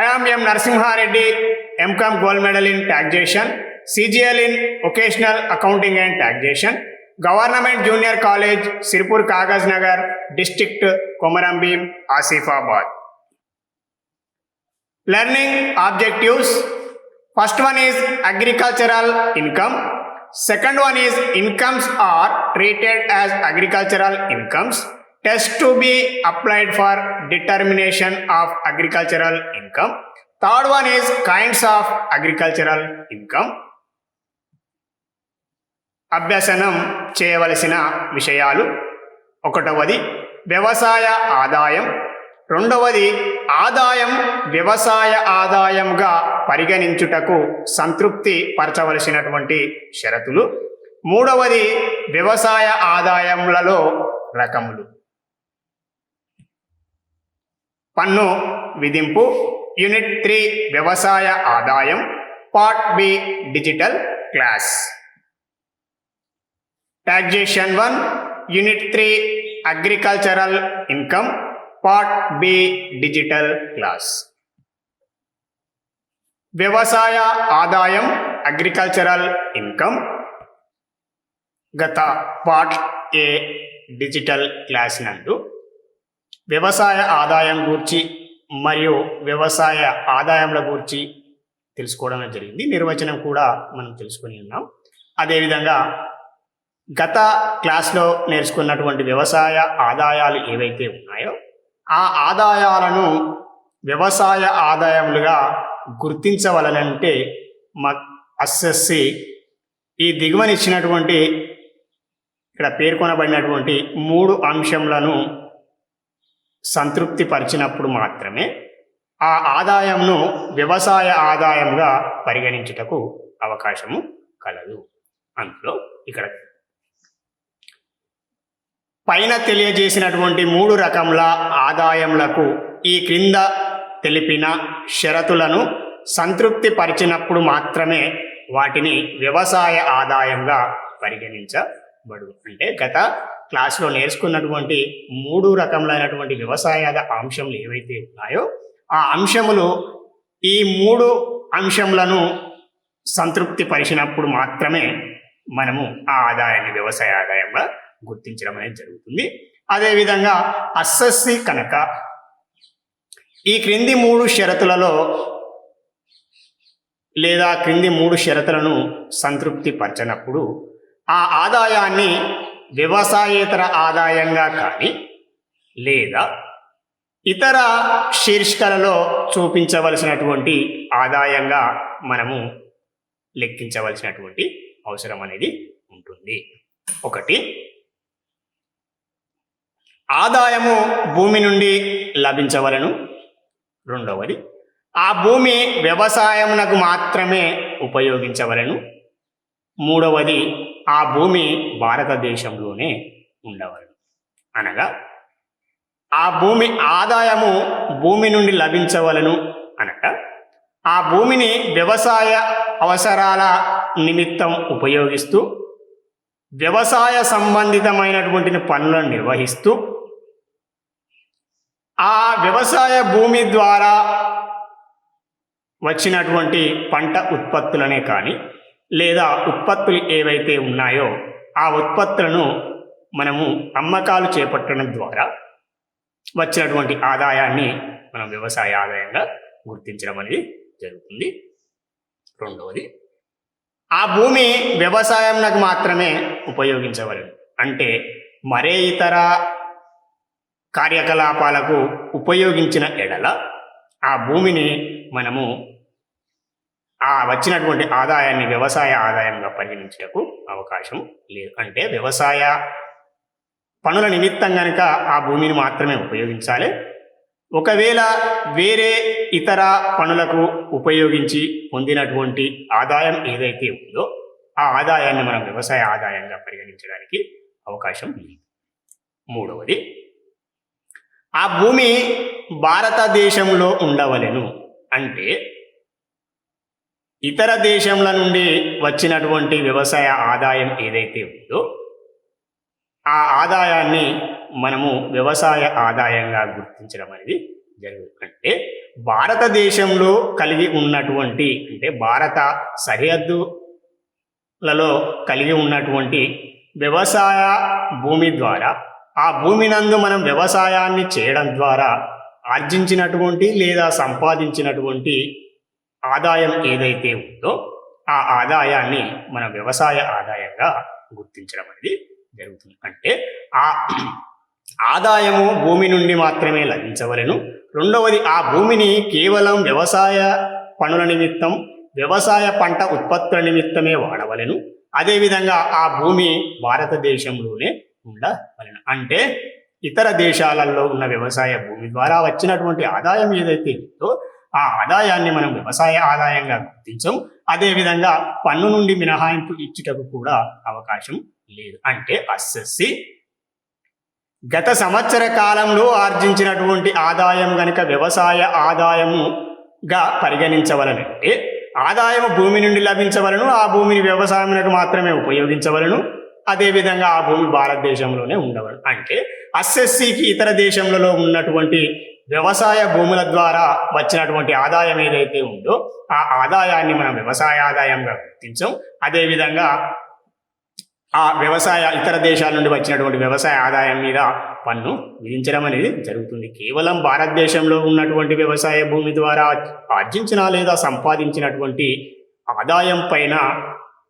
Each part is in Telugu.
I am M. Narasimha Reddy, MCom Gold Medal in Taxation, CGL in Occasional Accounting and Taxation, Government Junior College, Sirpur Kagaz Nagar, District Komarambim, Asifabad. Learning objectives. First one is agricultural income. Second one is incomes are treated as agricultural incomes. Test to be applied for determination of agricultural income. Third one is kinds of agricultural income. అభ్యసనం చేయవలసిన విషయాలు. ఒకటవది వ్యవసాయ ఆదాయం. రెండవది ఆదాయం వ్యవసాయ ఆదాయంగా పరిగణించుటకు సంతృప్తి పరచవలసినటువంటి షరతులు. మూడవది వ్యవసాయ ఆదాయములలో రకములు. పన్ను విధింపు. యూనిట్ 3 వ్యవసాయ ఆదాయం. Part B digital class. Taxation 1 unit 3 agricultural income. Part B digital class. వ్యవసాయ ఆదాయం అగ్రికల్చరల్ ఇన్కమ్ గత పార్ట్ ఏ డిజిటల్ క్లాస్ నందు వ్యవసాయ ఆదాయం గూర్చి మరియు వ్యవసాయ ఆదాయంల గురించి తెలుసుకోవడం జరిగింది. నిర్వచనం కూడా మనం తెలుసుకొని ఉన్నాం. అదేవిధంగా గత క్లాస్లో నేర్చుకున్నటువంటి వ్యవసాయ ఆదాయాలు ఏవైతే ఉన్నాయో ఆ ఆదాయాలను వ్యవసాయ ఆదాయములుగా గుర్తించవలనంటే ఎస్ఎస్సి ఈ దిగువనిచ్చినటువంటి ఇక్కడ పేర్కొనబడినటువంటి 3 అంశములను సంతృప్తి పరిచినప్పుడు మాత్రమే ఆ ఆదాయంను వ్యవసాయ ఆదాయంగా పరిగణించుటకు అవకాశము కలదు. అందులో ఇక్కడ పైన తెలియజేసినటువంటి 3 రకముల ఆదాయములకు ఈ క్రింద తెలిపిన షరతులను సంతృప్తి పరిచినప్పుడు మాత్రమే వాటిని వ్యవసాయ ఆదాయంగా పరిగణించబడు. అంటే గత క్లాస్లో నేర్చుకున్నటువంటి 3 రకములైనటువంటి వ్యవసాయ అంశములు ఏవైతే ఉన్నాయో ఆ అంశములు ఈ 3 అంశములను సంతృప్తి పరిచినప్పుడు మాత్రమే మనము ఆ ఆదాయాన్ని వ్యవసాయ ఆదాయంగా గుర్తించడం అనేది జరుగుతుంది. అదేవిధంగా ఎస్ఎస్సి కనుక ఈ క్రింది 3 షరతులలో లేదా క్రింది 3 షరతులను సంతృప్తి పరచనప్పుడు ఆ ఆదాయాన్ని వ్యవసాయేతర ఆదాయంగా కానీ లేదా ఇతర శీర్షికలలో చూపించవలసినటువంటి ఆదాయంగా మనము లెక్కించవలసినటువంటి అవసరం అనేది ఉంటుంది. ఒకటి, ఆదాయము భూమి నుండి లభించవలను. రెండవది, ఆ భూమి వ్యవసాయమునకు మాత్రమే ఉపయోగించవలను. మూడవది, ఆ భూమి భారతదేశంలోనే ఉండవలను. అనగా ఆ భూమి ఆదాయము భూమి నుండి లభించవలను అనగా ఆ భూమిని వ్యవసాయ అవసరాల నిమిత్తం ఉపయోగిస్తూ వ్యవసాయ సంబంధితమైనటువంటి పనులను నిర్వహిస్తూ ఆ వ్యవసాయ భూమి ద్వారా వచ్చినటువంటి పంట ఉత్పత్తులనే కానీ లేదా ఉత్పత్తులు ఏవైతే ఉన్నాయో ఆ ఉత్పత్తులను మనము అమ్మకాలు చేపట్టడం ద్వారా వచ్చినటువంటి ఆదాయాన్ని మనం వ్యవసాయ ఆదాయంగా గుర్తించడం అనేది జరుగుతుంది. రెండవది, ఆ భూమి వ్యవసాయంకు మాత్రమే ఉపయోగించవలెను. అంటే మరే ఇతర కార్యకలాపాలకు ఉపయోగించిన ఎడల ఆ భూమిని మనము ఆ వచ్చినటువంటి ఆదాయాన్ని వ్యవసాయ ఆదాయంగా పరిగణించుటకు అవకాశం లేదు. అంటే వ్యవసాయ పనుల నిమిత్తం కనుక ఆ భూమిని మాత్రమే ఉపయోగించాలి. ఒకవేళ వేరే ఇతర పనులకు ఉపయోగించి పొందినటువంటి ఆదాయం ఏదైతే ఉందో ఆ ఆదాయాన్ని మనం వ్యవసాయ ఆదాయంగా పరిగణించడానికి అవకాశం లేదు. మూడవది, ఆ భూమి భారతదేశంలో ఉండవలెను. అంటే ఇతర దేశంల నుండి వచ్చినటువంటి వ్యవసాయ ఆదాయం ఏదైతే ఉందో ఆ ఆదాయాన్ని మనము వ్యవసాయ ఆదాయంగా గుర్తించడం అనేది జరుగుతుంది. అంటే భారతదేశంలో కలిగి ఉన్నటువంటి అంటే భారత సరిహద్దులలో కలిగి ఉన్నటువంటి వ్యవసాయ భూమి ద్వారా ఆ భూమి నందు మనం వ్యవసాయాన్ని చేయడం ద్వారా ఆర్జించినటువంటి లేదా సంపాదించినటువంటి ఆదాయం ఏదైతే ఉందో ఆ ఆదాయాన్ని మన వ్యవసాయ ఆదాయంగా గుర్తించడం అనేది జరుగుతుంది. అంటే ఆ ఆదాయము భూమి నుండి మాత్రమే లభించవలెను. రెండవది ఆ భూమిని కేవలం వ్యవసాయ పనుల నిమిత్తం వ్యవసాయ పంట ఉత్పత్తుల నిమిత్తమే వాడవలెను. అదేవిధంగా ఆ భూమి భారతదేశంలోనే ఉండవలెను. అంటే ఇతర దేశాలలో ఉన్న వ్యవసాయ భూమి ద్వారా వచ్చినటువంటి ఆదాయం ఏదైతే ఉందో ఆ ఆదాయాన్ని మనం వ్యవసాయ ఆదాయంగా గుర్తించం. అదేవిధంగా పన్ను నుండి మినహాయింపు ఇచ్చుటకు కూడా అవకాశం లేదు. అంటే అస్సెస్సి గత సంవత్సర కాలంలో ఆర్జించినటువంటి ఆదాయం గనుక వ్యవసాయ ఆదాయముగా పరిగణించవలనంటే ఆదాయం భూమి నుండి లభించవలను, ఆ భూమిని వ్యవసాయమునకు మాత్రమే ఉపయోగించవలను. అదేవిధంగా ఆ భూమి భారతదేశంలోనే ఉండవలను. అంటే అస్సెస్సికి ఇతర దేశంలో ఉన్నటువంటి వ్యవసాయ భూముల ద్వారా వచ్చినటువంటి ఆదాయం ఏదైతే ఉందో ఆ ఆదాయాన్ని మనం వ్యవసాయ ఆదాయంగా గుర్తించం. అదేవిధంగా ఆ వ్యవసాయ ఇతర దేశాల నుండి వచ్చినటువంటి వ్యవసాయ ఆదాయం మీద పన్ను విధించడం అనేది జరుగుతుంది. కేవలం భారతదేశంలో ఉన్నటువంటి వ్యవసాయ భూమి ద్వారా ఆర్జించిన లేదా సంపాదించినటువంటి ఆదాయం పైన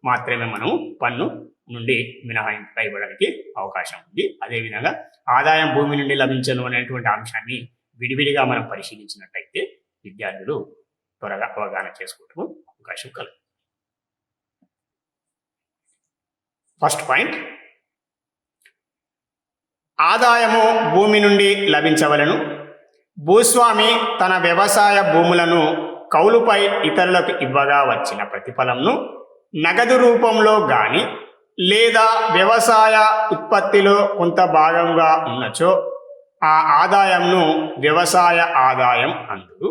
మాత్రమే మనం పన్ను నుండి మినహాయింపు ఇవ్వడానికి అవకాశం ఉంది. అదేవిధంగా ఆదాయం భూమి నుండి లభించను అనేటువంటి అంశాన్ని విడివిడిగా మనం పరిశీలించినట్టయితే విద్యార్థులు త్వరగా అవగాహన చేసుకోవడం అవకాశం కలుగుతుంది. ఫస్ట్ పాయింట్, ఆదాయము భూమి నుండి లభించవలను. భూస్వామి తన వ్యవసాయ భూములను కౌలుపై ఇతరులకు ఇవ్వగా వచ్చిన ప్రతిఫలంను నగదు రూపంలో గాని లేదా వ్యవసాయ ఉత్పత్తిలో కొంత భాగంగా ఉన్నచో ఆ ఆదాయంను వ్యవసాయ ఆదాయం అందురు.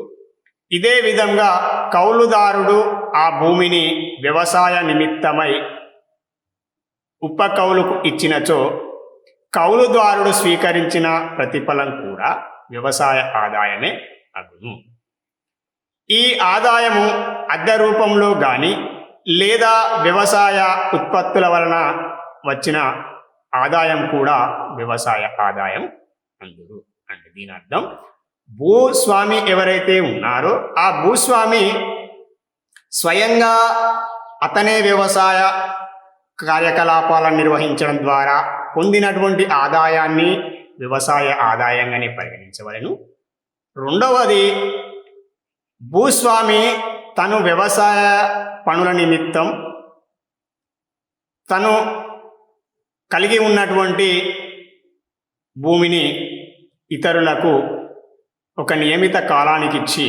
ఇదే విధంగా కౌలుదారుడు ఆ భూమిని వ్యవసాయ నిమిత్తమై ఉపకౌలుకు ఇచ్చినచో కౌలుదారుడు స్వీకరించిన ప్రతిఫలం కూడా వ్యవసాయ ఆదాయమే అగును. ఈ ఆదాయము అద్దె రూపంలో గాని లేదా వ్యవసాయ ఉత్పత్తుల వలన వచ్చిన ఆదాయం కూడా వ్యవసాయ ఆదాయం అందురు. అంటే దీని అర్థం భూస్వామి ఎవరైతే ఉన్నారో ఆ భూస్వామి స్వయంగా అతనే వ్యవసాయ కార్యకలాపాలను నిర్వహించడం ద్వారా పొందినటువంటి ఆదాయాన్ని వ్యవసాయ ఆదాయంగానే పరిగణించవలెను. రెండవది, భూస్వామి తను వ్యవసాయ పనుల నిమిత్తం తను కలిగి ఉన్నటువంటి భూమిని ఇతరులకు ఒక నియమిత కాలానికి ఇచ్చి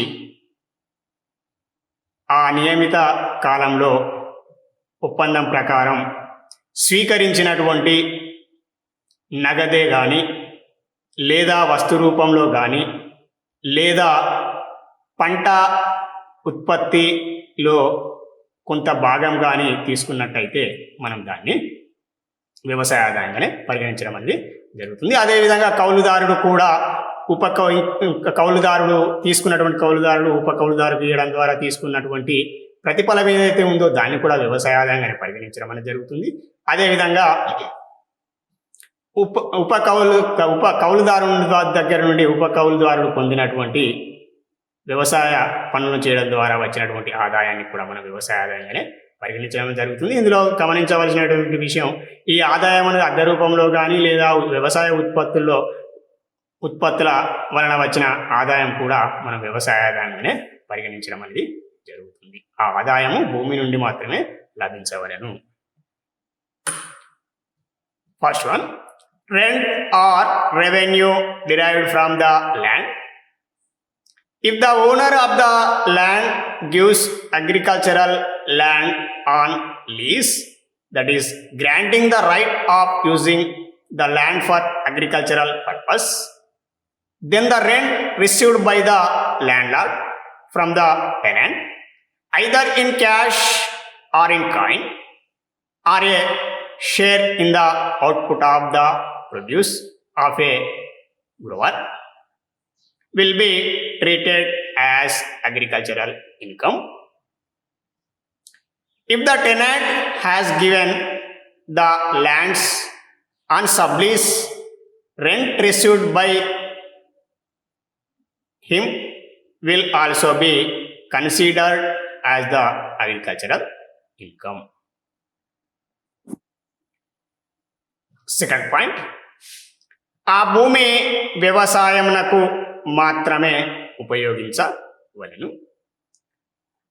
ఆ నియమిత కాలంలో ఒప్పందం ప్రకారం స్వీకరించినటువంటి నగదే కానీ లేదా వస్తు రూపంలో కానీ లేదా పంట ఉత్పత్తిలో కొంత భాగం కానీ తీసుకున్నట్టయితే మనం దాన్ని వ్యవసాయ ఆదాయంగానే పరిగణించడం అనేది జరుగుతుంది. అదేవిధంగా కౌలుదారుడు కూడా కౌలుదారుడు తీసుకున్నటువంటి కౌలుదారుడు ఉపకౌలుదారుకు ఇవ్వడం ద్వారా తీసుకున్నటువంటి ప్రతిఫలం ఏదైతే ఉందో దాన్ని కూడా వ్యవసాయ ఆదాయంగానే పరిగణించడం అనేది జరుగుతుంది. అదేవిధంగా కౌలుదారుని దగ్గర నుండి ఉపకౌలుదారుడు పొందినటువంటి వ్యవసాయ పనులను చేయడం ద్వారా వచ్చినటువంటి ఆదాయాన్ని కూడా మనం వ్యవసాయ ఆదాయంగానే పరిగణించడం జరుగుతుంది. ఇందులో గమనించవలసినటువంటి విషయం, ఈ ఆదాయం అనేది అద్దె రూపంలో కానీ లేదా వ్యవసాయ ఉత్పత్తుల వలన వచ్చిన ఆదాయం కూడా మనం వ్యవసాయ ఆదాయంగానే పరిగణించడం అనేది జరుగుతుంది. ఆ ఆదాయము భూమి నుండి మాత్రమే లభించవలెను. First one, rent or revenue derived from the land. If the owner of the land gives agricultural land on lease, that is granting the right of using the land for agricultural purpose, then the rent received by the landlord from the tenant, either in cash or in coin, or a share in the output of the produce of a grower, will be treated as agricultural income. If the tenant has given the lands on sublease, rent received by him will also be considered as the agricultural income. Second point, ఆ భూమి వ్యవసాయమునకు మాత్రమే ఉపయోగించవలెను.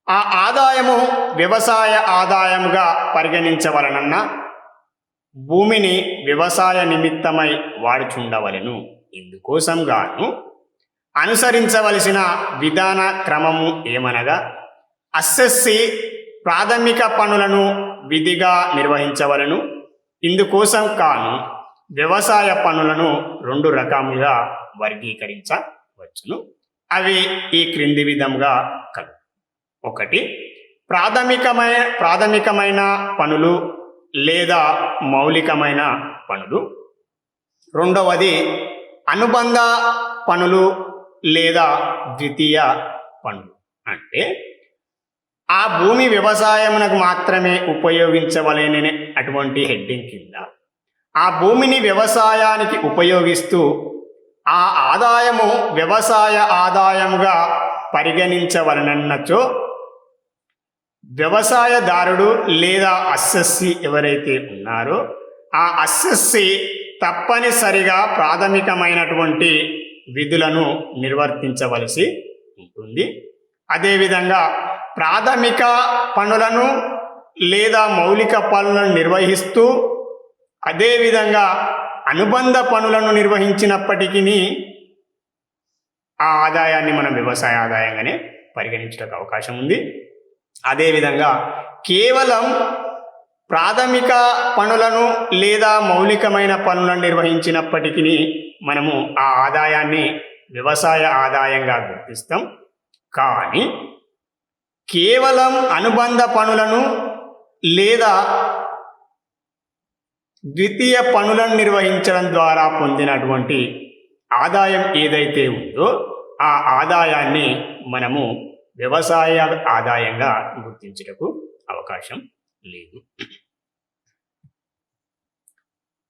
ఆ ఆదాయము వ్యవసాయ ఆదాయముగా పరిగణించవలనన్న భూమిని వ్యవసాయ నిమిత్తమై వాడుచుండవలెను. ఇందుకోసం గాను అనుసరించవలసిన విధాన క్రమము ఏమనగా అసెస్సి ప్రాథమిక పనులను విధిగా నిర్వహించవలెను. ఇందుకోసం కాను వ్యవసాయ పనులను 2 రకాలుగా వర్గీకరించవచ్చును. అవి ఈ క్రింది విధంగా కలవు. 1 ప్రాథమికమైన పనులు లేదా మౌలికమైన పనులు. 2వది అనుబంధ పనులు లేదా ద్వితీయ పనులు. అంటే ఆ భూమి వ్యవసాయమునకు మాత్రమే ఉపయోగించవలెననే అటువంటి హెడ్డింగ్ కింద ఆ భూమిని వ్యవసాయానికి ఉపయోగిస్తూ ఆ ఆదాయము వ్యవసాయ ఆదాయముగా పరిగణించవలనన్నచో వ్యవసాయదారుడు లేదా అస్సెస్సి ఎవరైతే ఉన్నారో ఆ అస్సెస్సి తప్పనిసరిగా ప్రాథమికమైనటువంటి విధులను నిర్వర్తించవలసి ఉంటుంది. అదేవిధంగా ప్రాథమిక పనులను లేదా మౌలిక పనులను నిర్వహిస్తూ అదేవిధంగా అనుబంధ పనులను నిర్వహించినప్పటికీ ఆ ఆదాయాన్ని మనం వ్యవసాయ ఆదాయంగానే పరిగణించడానికి అవకాశం ఉంది. అదేవిధంగా కేవలం ప్రాథమిక పనులను లేదా మౌలికమైన పనులను నిర్వహించినప్పటికీ మనము ఆ ఆదాయాన్ని వ్యవసాయ ఆదాయంగా గుర్తిస్తాం. కానీ కేవలం అనుబంధ పనులను లేదా ద్వితీయ పనులను నిర్వహించడం ద్వారా పొందినటువంటి ఆదాయం ఏదైతే ఉందో ఆ ఆదాయాన్ని మనము వ్యవసాయ ఆదాయంగా గుర్తించుటకు అవకాశం లేదు.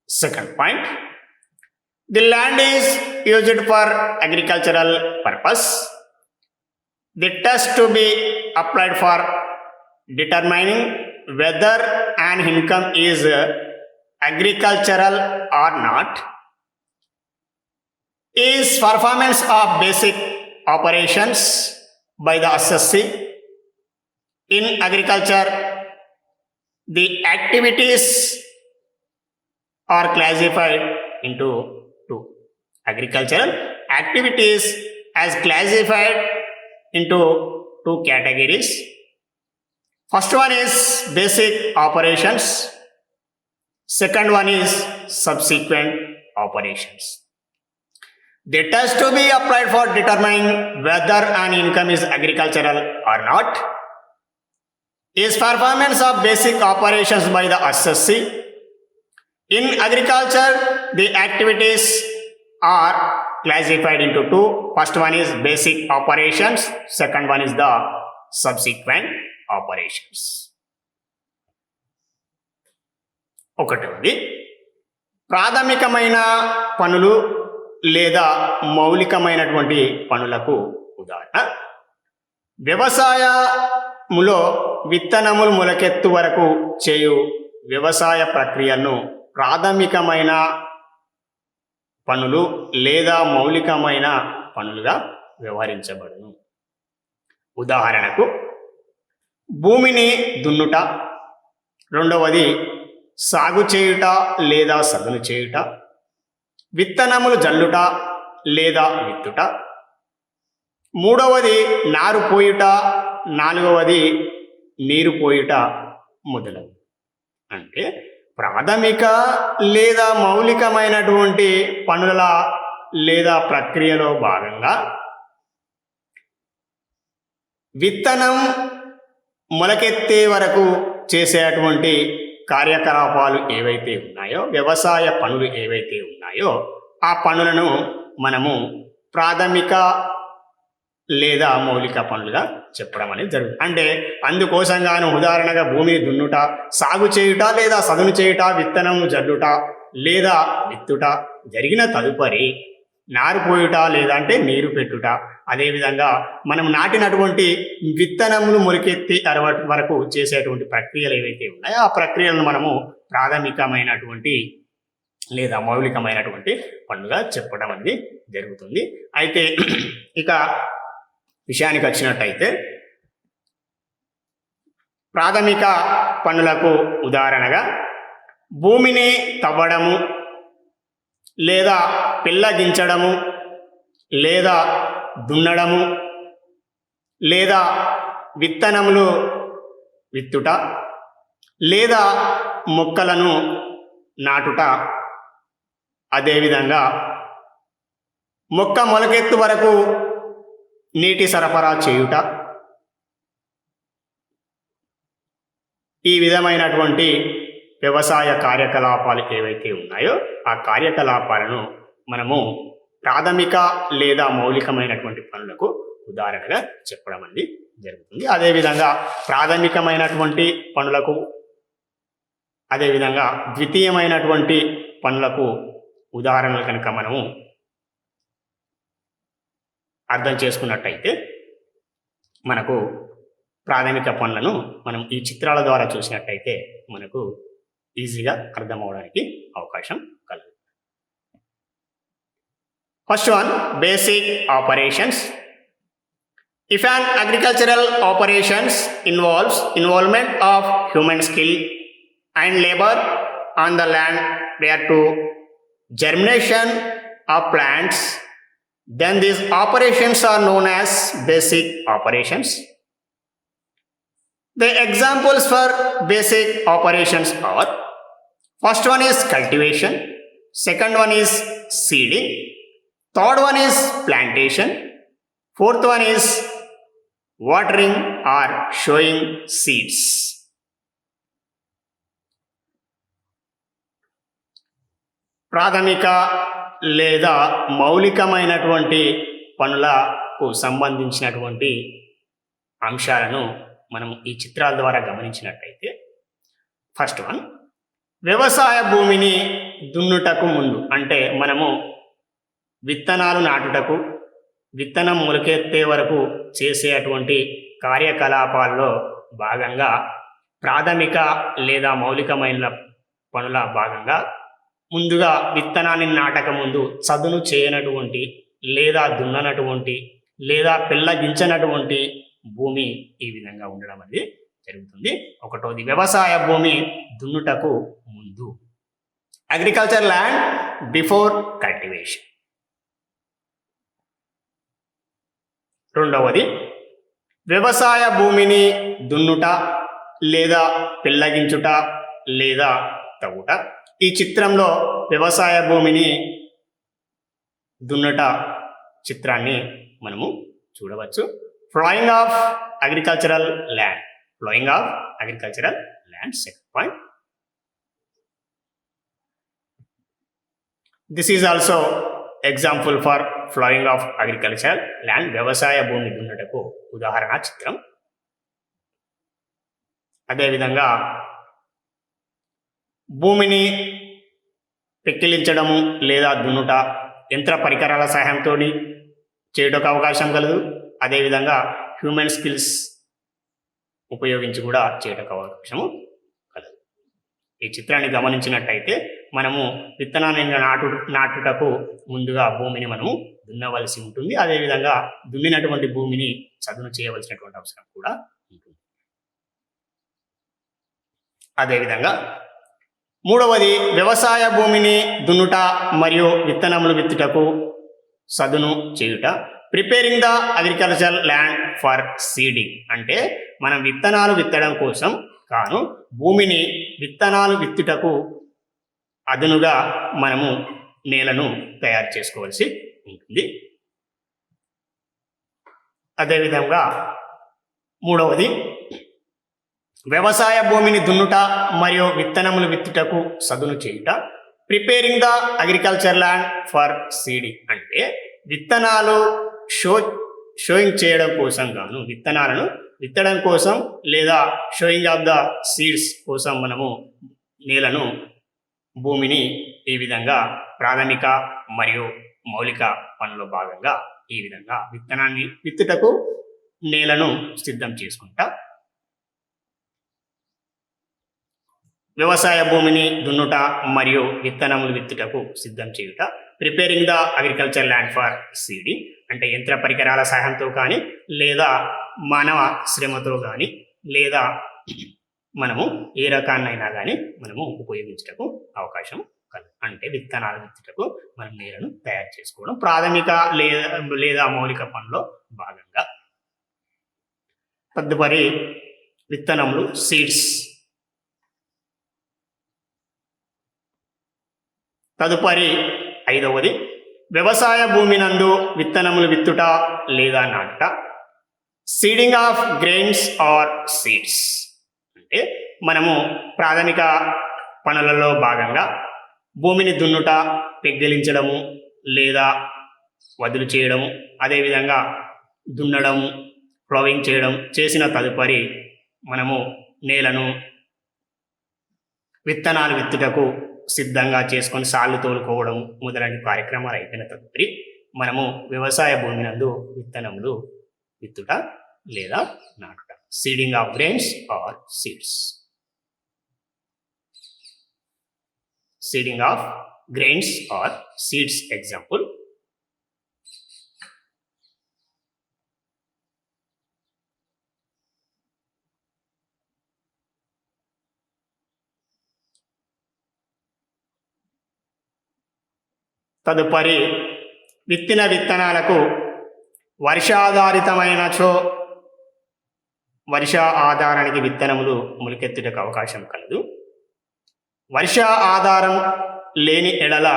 Second point, the land is used for agricultural purpose. The test to be applied for determining whether an income is agricultural or not is performance of basic operations by the assessee. In agriculture, the activities are classified into 2. Agricultural activities as classified into 2 categories. First one is basic operations. Second one is subsequent operations. The test to be applied for determining whether an income is agricultural or not is performance of basic operations by the assessee. In agriculture, the activities are classified into 2. First one is basic operations. Second one is the subsequent operations. ఒకటవది ప్రాథమికమైన పనులు లేదా మౌలికమైనటువంటి పనులకు ఉదాహరణ వ్యవసాయములో విత్తనములు మొలకెత్తు వరకు చేయు వ్యవసాయ ప్రక్రియను ప్రాథమికమైన పనులు లేదా మౌలికమైన పనులుగా వ్యవహరించబడును. ఉదాహరణకు భూమిని దున్నుట, రెండవది సాగు చేయుట లేదా సదును చేయుట, విత్తనములు జల్లుట లేదా విత్తుట, మూడవది నారు పోయుట, నాలుగవది నీరు పోయుట మొదలగు. అంటే ప్రాథమిక లేదా మౌలికమైనటువంటి పనుల లేదా ప్రక్రియలో భాగంగా విత్తనం మొలకెత్తే వరకు చేసేటువంటి కార్యకలాపాలు ఏవైతే ఉన్నాయో, వ్యవసాయ పనులు ఏవైతే ఉన్నాయో ఆ పనులను మనము ప్రాథమిక లేదా మౌలిక పనులుగా చెప్పడం అనేది జరుగుతుంది. అంటే అందుకోసంగాను ఉదాహరణగా భూమిని దున్నుట, సాగు చేయుట లేదా సదును చేయుట, విత్తనము జల్లుట లేదా విత్తుట, జరిగిన తదుపరి నారు పోయుట లేదా అంటే నీరు పెట్టుట, అదేవిధంగా మనం నాటినటువంటి విత్తనములు మొలకెత్తి వరకు చేసేటువంటి ప్రక్రియలు ఏవైతే ఉన్నాయో ఆ ప్రక్రియలను మనము ప్రాథమికమైనటువంటి లేదా మౌలికమైనటువంటి పనులుగా చెప్పడం అనేది జరుగుతుంది. అయితే ఇక విషయానికి వచ్చినట్టయితే ప్రాథమిక పనులకు ఉదాహరణగా భూమిని తవ్వడము లేదా పిల్లగించడము లేదా దున్నడము లేదా విత్తనములు విత్తుట లేదా మొక్కలను నాటుట, అదేవిధంగా మొక్క మొలకెత్తు వరకు నీటి సరఫరా చేయుట, ఈ విధమైనటువంటి వ్యవసాయ కార్యకలాపాలు ఏవైతే ఉన్నాయో ఆ కార్యకలాపాలను మనము ప్రాథమిక లేదా మౌలికమైనటువంటి పనులకు ఉదాహరణగా చెప్పడం అనేది జరుగుతుంది. అదేవిధంగా ప్రాథమికమైనటువంటి పనులకు అదేవిధంగా ద్వితీయమైనటువంటి పనులకు ఉదాహరణలు కనుక మనము అర్థం చేసుకున్నట్టయితే మనకు ప్రాథమిక పనులను మనం ఈ చిత్రాల ద్వారా చూసినట్టయితే మనకు ఈజీగా అర్థమవడానికి అవకాశం కలదు. First one, basic operations. If an agricultural operations involves involvement of human skill and labor on the land prior to germination of plants, then these operations are known as basic operations. The examples for basic operations are: first one is cultivation, second one is seeding, third one is plantation, fourth one is watering or sowing seeds. ప్రాథమిక లేదా మౌలికమైనటువంటి పనులకు సంబంధించినటువంటి అంశాలను మనం ఈ చిత్రాల ద్వారా గమనించినట్టయితే, ఫస్ట్ వన్, వ్యవసాయ భూమిని దున్నుటకు ముందు అంటే మనము విత్తనాలు నాటుటకు విత్తనం మొలకెత్తే వరకు చేసేటువంటి కార్యకలాపాల్లో భాగంగా ప్రాథమిక లేదా మౌలికమైన పనుల భాగంగా ముందుగా విత్తనాన్ని నాటక ముందు చదును చేయనటువంటి లేదా దున్ననటువంటి లేదా పిల్లగించనటువంటి భూమి ఈ విధంగా ఉండడం అనేది జరుగుతుంది. ఒకటోది, వ్యవసాయ భూమి దున్నుటకు ముందు, అగ్రికల్చర్ ల్యాండ్ బిఫోర్ కల్టివేషన్. రెండవది, వ్యవసాయ భూమిని దున్నుట లేదా పిల్లగించుట లేదా తవ్వుట. ఈ చిత్రంలో వ్యవసాయ భూమిని దున్నుట చిత్రాన్ని మనము చూడవచ్చు. Flowing of agricultural land, flowing of agricultural land, second point. This is also example for flowing of agriculture land, వ్యవసాయ భూమి దున్నుటకు ఉదాహరణ చిత్రం. అదేవిధంగా భూమిని పెక్కిలించడము లేదా దున్నుట యంత్ర పరికరాల సహాయంతో చేయడానికి అవకాశం కలదు. అదేవిధంగా హ్యూమన్ స్కిల్స్ ఉపయోగించి కూడా చేయడానికి అవకాశము కలదు. ఈ చిత్రాన్ని గమనించినట్టయితే మనము విత్తనాన్ని నాటుటకు ముందుగా భూమిని మనము దున్నవలసి ఉంటుంది. అదేవిధంగా దున్నినటువంటి భూమిని చదును చేయవలసినటువంటి అవసరం కూడా ఉంటుంది. అదేవిధంగా మూడవది, వ్యవసాయ భూమిని దున్నుట మరియు విత్తనములు విత్తుటకు సదును చేయుట. Preparing the agriculture land for seeding అంటే మనం విత్తనాలు విత్తడం కోసం కాను భూమిని విత్తనాలు విత్తుటకు అదునుగా మనము నేలను తయారు చేసుకోవాల్సి ఉంటుంది. అదేవిధంగా మూడవది, వ్యవసాయ భూమిని దున్నుట మరియు విత్తనములు విత్తుటకు సదును చేయుట. Preparing the agriculture land for seeding అంటే విత్తనాలు షోయింగ్ చేయడం కోసం గాను, విత్తనాలను విత్తడం కోసం లేదా షోయింగ్ ఆఫ్ ద సీడ్స్ కోసం మనము నేలను, భూమిని ఈ విధంగా ప్రాథమిక మరియు మౌలిక పనుల్లో భాగంగా ఈ విధంగా విత్తనాన్ని విత్తుటకు నేలను సిద్ధం చేసుకుంటా, వ్యవసాయ భూమిని దున్నుట మరియు విత్తనములు విత్తుటకు సిద్ధం చేయుట, preparing the agriculture land for seeding అంటే యంత్ర పరికరాల సహాయంతో కానీ లేదా మానవ శ్రమతో కానీ లేదా మనము ఏ రకాన్నైనా కానీ మనము ఉపయోగించుటకు అవకాశం కలదు. అంటే విత్తనాలు విత్తుటకు మనం నేలను తయారు చేసుకోవడం ప్రాథమిక లేదా మౌలిక పనిలో భాగంగా. తదుపరి విత్తనములు, సీడ్స్. తదుపరి 5వది వ్యవసాయ భూమి నందు విత్తనములు విత్తుట లేదా నాటుట, seeding of grains or seeds. అంటే మనము ప్రాథమిక పనులలో భాగంగా భూమిని దున్నుట, పెగ్గిలించడము లేదా వదులు చేయడము, అదేవిధంగా దున్నడము, ప్లవింగ్ చేయడం చేసిన తదుపరి మనము నేలను విత్తనాలు విత్తుటకు సిద్ధంగా చేసుకొని సాళ్ళు తోలుకోవడం మొదలైన కార్యక్రమాలు అయిపోయిన తదుపరి మనము వ్యవసాయ భూమి నందు విత్తనములు విత్తుట లేదా నాటుట, seeding of grains or seeds. Seeding of grains or seeds example. తదుపరి విత్తిన విత్తనాలకు వర్షాధారితమైనచో వర్ష ఆధారానికి విత్తనములు మొలకెత్తుటకు అవకాశం కలదు. వర్ష ఆధారం లేని ఎడల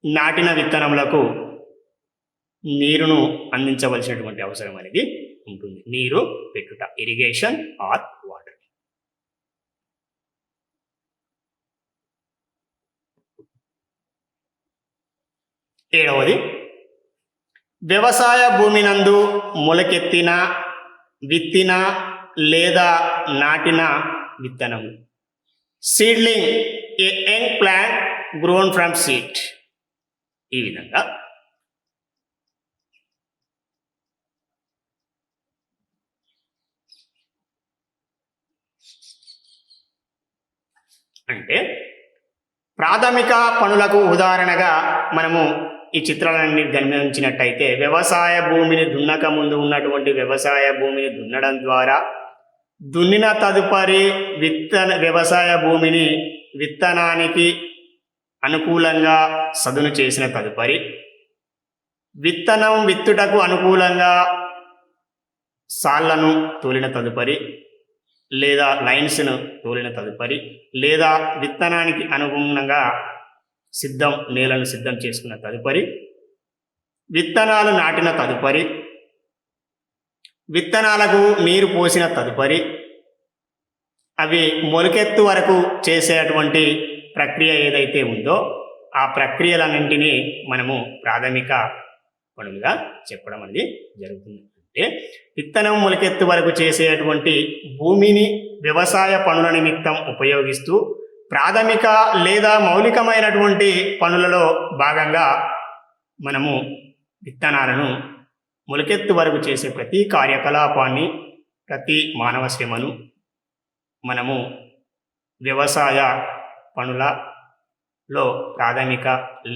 నాటిన విత్తనములకు నీరును అందించవలసినటువంటి అవసరం అనేది ఉంటుంది. నీరు పెట్టుట, ఇరిగేషన్ ఆర్ వాటర్. ఏడవది వ్యవసాయ భూమి నందు మొలకెత్తిన, విత్తిన లేదా నాటిన విత్తనము, seedling A young plant grown from seed. ఈ విధంగా అంటే ప్రాథమిక పనులకు ఉదాహరణగా మనము ఈ చిత్రాలన్నీ గమనించినట్టయితే వ్యవసాయ భూమిని దున్నక ముందు ఉన్నటువంటి వ్యవసాయ భూమిని దున్నడం ద్వారా, దున్నిన తదుపరి వ్యవసాయ భూమిని విత్తనానికి అనుకూలంగా సదును చేసిన తదుపరి, విత్తనం విత్తుటకు అనుకూలంగా సాళ్లను తోలిన తదుపరి లేదా లైన్స్ను తోలిన తదుపరి లేదా విత్తనానికి అనుగుణంగా నేలను సిద్ధం చేసుకున్న తదుపరి, విత్తనాలు నాటిన తదుపరి, విత్తనాలకు నీరు పోసిన తదుపరి, అవి మొలకెత్తు వరకు చేసేటువంటి ప్రక్రియ ఏదైతే ఉందో ఆ ప్రక్రియలన్నింటినీ మనము ప్రాథమిక పనులుగా చెప్పడం అనేది జరుగుతుంది. అంటే విత్తనం మొలకెత్తు వరకు చేసేటువంటి భూమిని వ్యవసాయ పనుల నిమిత్తం ఉపయోగిస్తూ ప్రాథమిక లేదా మౌలికమైనటువంటి పనులలో భాగంగా మనము విత్తనాలను మొలకెత్తు వరకు చేసే ప్రతి కార్యకలాపాన్ని, ప్రతి మానవ శ్రమను మనము వ్యవసాయ పనులలో ప్రాథమిక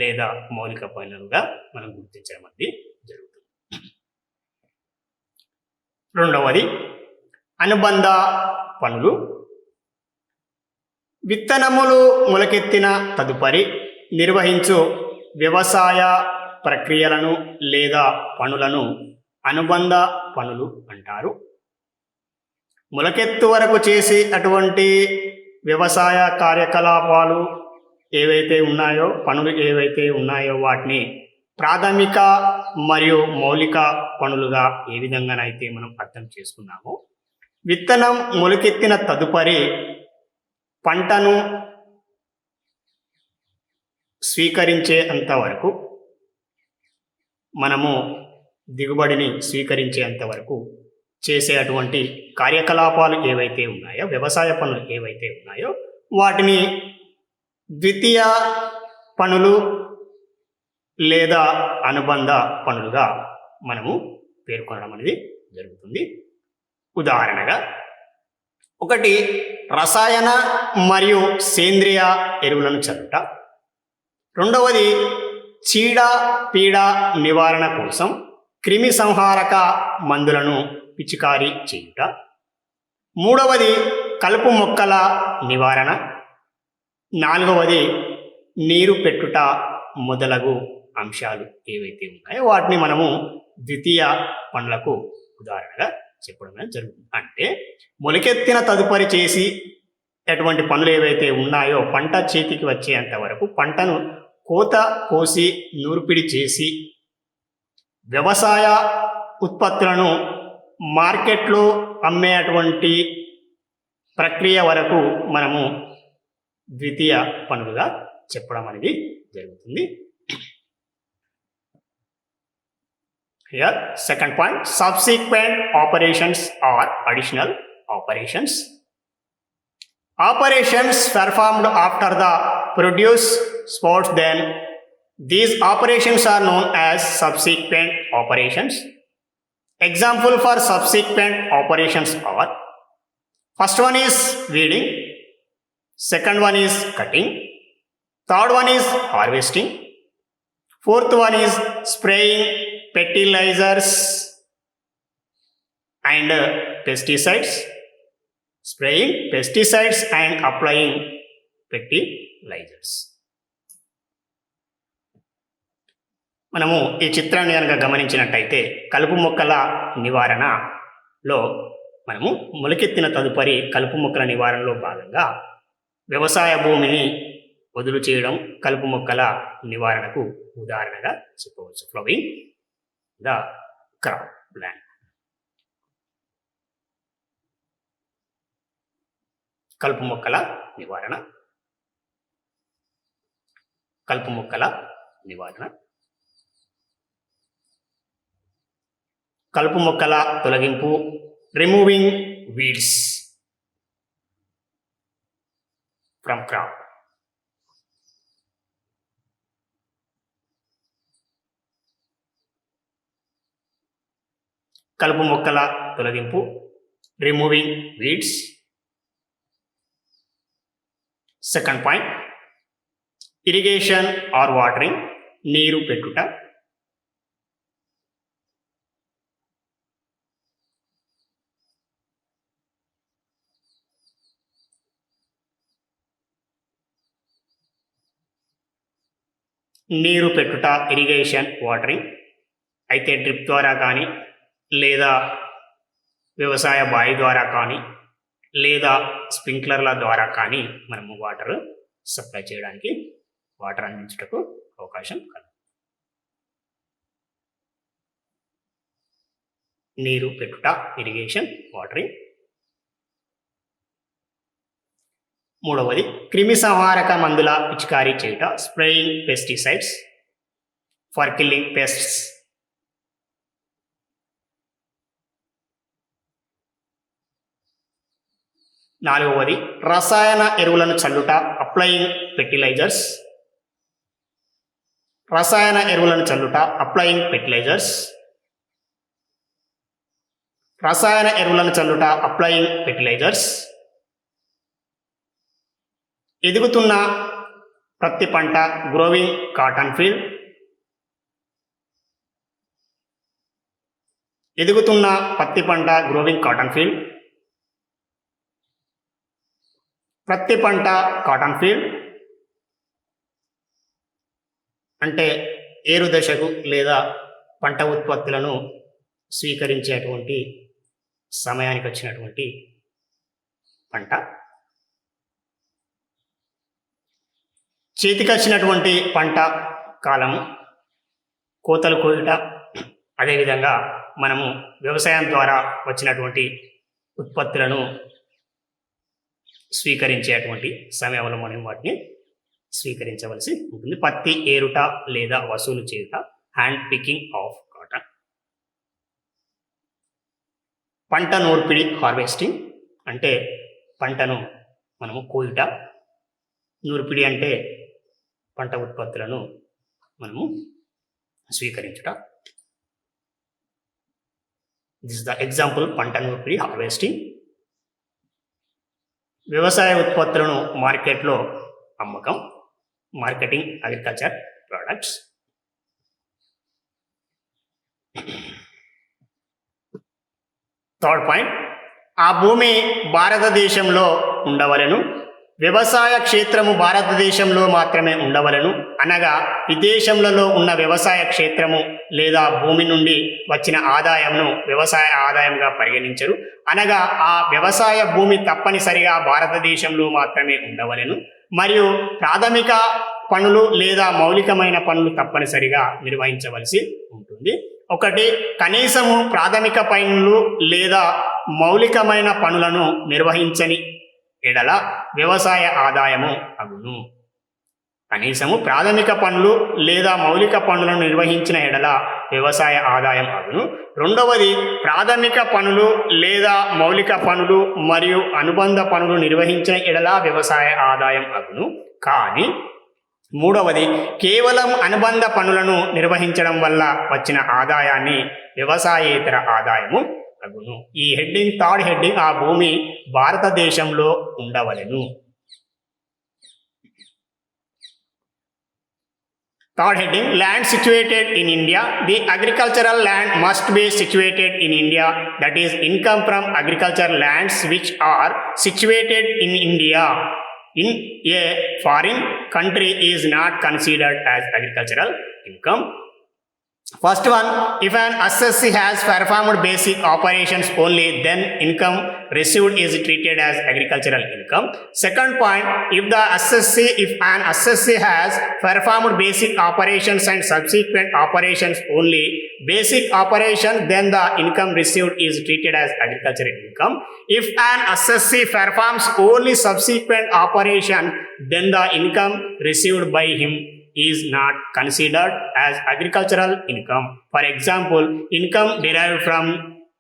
లేదా మౌలిక పనులుగా మనం గుర్తించడం అనేది జరుగుతుంది. రెండవది అనుబంధ పనులు. విత్తనములు మొలకెత్తిన తదుపరి నిర్వహించు వ్యవసాయ ప్రక్రియలను లేదా పనులను అనుబంధ పనులు అంటారు. మొలకెత్తు వరకు చేసి అటువంటి వ్యవసాయ కార్యకలాపాలు ఏవైతే ఉన్నాయో, పనులు ఏవైతే ఉన్నాయో వాటిని ప్రాథమిక మరియు మౌలిక పనులుగా ఏ విధంగానైతే మనం అర్థం చేసుకున్నామో, విత్తనం మొలకెత్తిన తదుపరి పంటను స్వీకరించే అంతవరకు మనము దిగుబడిని స్వీకరించేంత వరకు చేసేటువంటి కార్యకలాపాలు ఏవైతే ఉన్నాయో, వ్యవసాయ పనులు ఏవైతే ఉన్నాయో వాటిని ద్వితీయ పనులు లేదా అనుబంధ పనులుగా మనము పేర్కొనడం అనేది జరుగుతుంది. ఉదాహరణగా ఒకటి రసాయన మరియు సేంద్రియ ఎరువులను చల్లుట, రెండవది చీడ పీడ నివారణ కోసం క్రిమి సంహారక మందులను పిచికారీ చేయుట, మూడవది కలుపు మొక్కల నివారణ, నాలుగవది నీరు పెట్టుట మొదలగు అంశాలు ఏవైతే ఉన్నాయో వాటిని మనము ద్వితీయ పనులకు ఉదాహరణగా చెప్పడం జరుగుతుంది. అంటే మొలకెత్తిన తదుపరి చేసి అటువంటి పనులు ఏవైతే ఉన్నాయో పంట చేతికి వచ్చేంత వరకు పంటను కోత కోసి నూర్పిడి చేసి వ్యవసాయ ఉత్పత్తులను మార్కెట్లో అమ్మేటువంటి ప్రక్రియ వరకు మనము ద్వితీయ పనులుగా చెప్పడం అనేది జరుగుతుంది. Here, second point, subsequent operations or additional operations. Operations performed after the produce sports, then these operations are known as subsequent operations. Example for subsequent operations are: first one is weeding, second one is cutting, third one is harvesting, fourth one is spraying fertilizers and pesticides, spraying pesticides and applying fertilizers. మనము ఈ చిత్రాన్ని కనుక గమనించినట్టయితే కలుపు మొక్కల నివారణలో మనము మొలకెత్తిన తదుపరి కలుపు మొక్కల నివారణలో భాగంగా వ్యవసాయ భూమిని వదులు చేయడం కలుపు మొక్కల నివారణకు ఉదాహరణగా చెప్పవచ్చు. ఫ్లవింగ్ ద క్రాప్ ప్లాంట్. కలుపు మొక్కల నివారణ, కలుపు మొక్కల నివారణ, కలుపు మొక్కల తొలగింపు, రిమూవింగ్ వీడ్స్ ఫ్రమ్ క్రాప్. కలుపు మొక్కల తొలగింపు, removing weeds. Second point, irrigation are watering, నీరు పెట్టుట. నీరు పెట్టుట ఇరిగేషన్ వాటరింగ్ అయితే డ్రిప్ ద్వారా కానీ లేదా వ్యవసాయ బావి ద్వారా కానీ లేదా స్ప్రింక్లర్ల ద్వారా కానీ మనము వాటర్ సప్లై చేయడానికి, వాటర్ అందించుటకు అవకాశం కలదు. నీరు పెట్టుట ఇరిగేషన్ వాటరింగ్. మూడవది క్రిమి సంహారక మందుల పిచికారీ చేయుట, spraying pesticides for killing pests. నాలుగవది రసాయన ఎరువులను చల్లుట, అప్లయింగ్ ఫెర్టిలైజర్స్. రసాయన ఎరువులను చల్లుట, అప్లయింగ్ ఫెర్టిలైజర్స్. రసాయన ఎరువులను చల్లుట, అప్లయింగ్ ఫెర్టిలైజర్స్. ఎదుగుతున్న ప్రతి పంట, గ్రోవింగ్ కాటన్ ఫీల్డ్. ఎదుగుతున్న పత్తి పంట, గ్రోవింగ్ కాటన్ ఫీల్డ్. ప్రతి పంట కాటన్ ఫీల్డ్ అంటే ఏరు దశకు లేదా పంట ఉత్పత్తులను స్వీకరించేటువంటి సమయానికి వచ్చినటువంటి పంట. చేతికి వచ్చినటువంటి పంట కాలము, కోతలు కోయుట, అదేవిధంగా మనము వ్యవసాయం ద్వారా వచ్చినటువంటి ఉత్పత్తులను స్వీకరించేటువంటి సమయంలో మనం వాటిని స్వీకరించవలసి ఉంటుంది. పత్తి ఏరుట లేదా వసూలు చేయుట, హ్యాండ్ పికింగ్ ఆఫ్ కాటన్. పంట నూర్పిడి హార్వెస్టింగ్ అంటే పంటను మనము కోయుట, నూర్పిడి అంటే పంట ఉత్పత్తులను మనము స్వీకరించుట. దిస్ ఇస్ ద ఎగ్జాంపుల్ పంట నూర్పిడి హార్వెస్టింగ్. వ్యవసాయ ఉత్పత్తులను మార్కెట్లో అమ్మకం, marketing agriculture products. Third point, ఆ భూమి భారతదేశంలో ఉండవలెను, వ్యవసాయ క్షేత్రము భారతదేశంలో మాత్రమే ఉండవలెను, అనగా విదేశములలో ఉన్న వ్యవసాయ క్షేత్రము లేదా భూమి నుండి వచ్చిన ఆదాయంను వ్యవసాయ ఆదాయంగా పరిగణించరు, అనగా ఆ వ్యవసాయ భూమి తప్పనిసరిగా భారతదేశంలో మాత్రమే ఉండవలెను, మరియు ప్రాథమిక పనులు లేదా మౌలికమైన పనులు తప్పనిసరిగా నిర్వహించవలసి ఉంటుంది. ఒకటి, కనీసము ప్రాథమిక పనులు లేదా మౌలికమైన పనులను నిర్వహించని ఎడల వ్యవసాయ ఆదాయము అగును. కనీసము ప్రాథమిక పనులు లేదా మౌలిక పనులను నిర్వహించిన ఎడల వ్యవసాయ ఆదాయం అగును. రెండవది, ప్రాథమిక పనులు లేదా మౌలిక పనులు మరియు అనుబంధ పనులు నిర్వహించిన ఎడల వ్యవసాయ ఆదాయం అగును. కానీ మూడవది, కేవలం అనుబంధ పనులను నిర్వహించడం వల్ల వచ్చిన ఆదాయాన్ని వ్యవసాయేతర ఆదాయము అగును. ఈ హెడ్డింగ్, థర్డ్ హెడ్డింగ్, ఆ భూమి భారతదేశంలో ఉండవలెను. Third heading, land situated in India. The agricultural land must be situated in India. That is, income from agricultural lands which are situated in India in a foreign country is not considered as agricultural income. First one, if an assessee has performed basic operations only, then income received is treated as agricultural income. Second point, if an assessee has performed basic operations and subsequent operations only, basic operation, then the income received is treated as agricultural income. If an assessee performs only subsequent operation, then the income received by him is not considered as agricultural income. For example, income derived from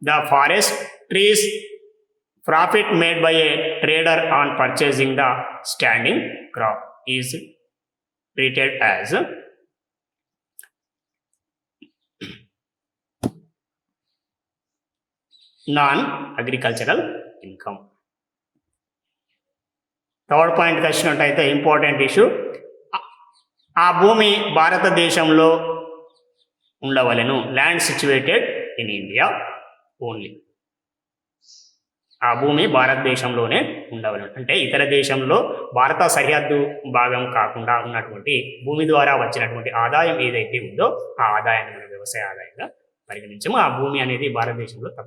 the forest trees, profit made by a trader on purchasing the standing crop is treated as non-agricultural income. Third పాయింట్కి వచ్చినట్టయితే ఇంపార్టెంట్ ఇష్యూ, ఆ భూమి భారతదేశంలో ఉండవలెను. Land situated in India only. ఆ భూమి భారతదేశంలోనే ఉండవలెను. అంటే ఇతర దేశంలో భారత సరిహద్దు భాగం కాకుండా ఉన్నటువంటి భూమి ద్వారా వచ్చినటువంటి ఆదాయం ఏదైతే ఉందో ఆ ఆదాయాన్ని మనం వ్యవసాయ ఆదాయంగా పరిగణించము. ఆ భూమి అనేది భారతదేశంలో తప్ప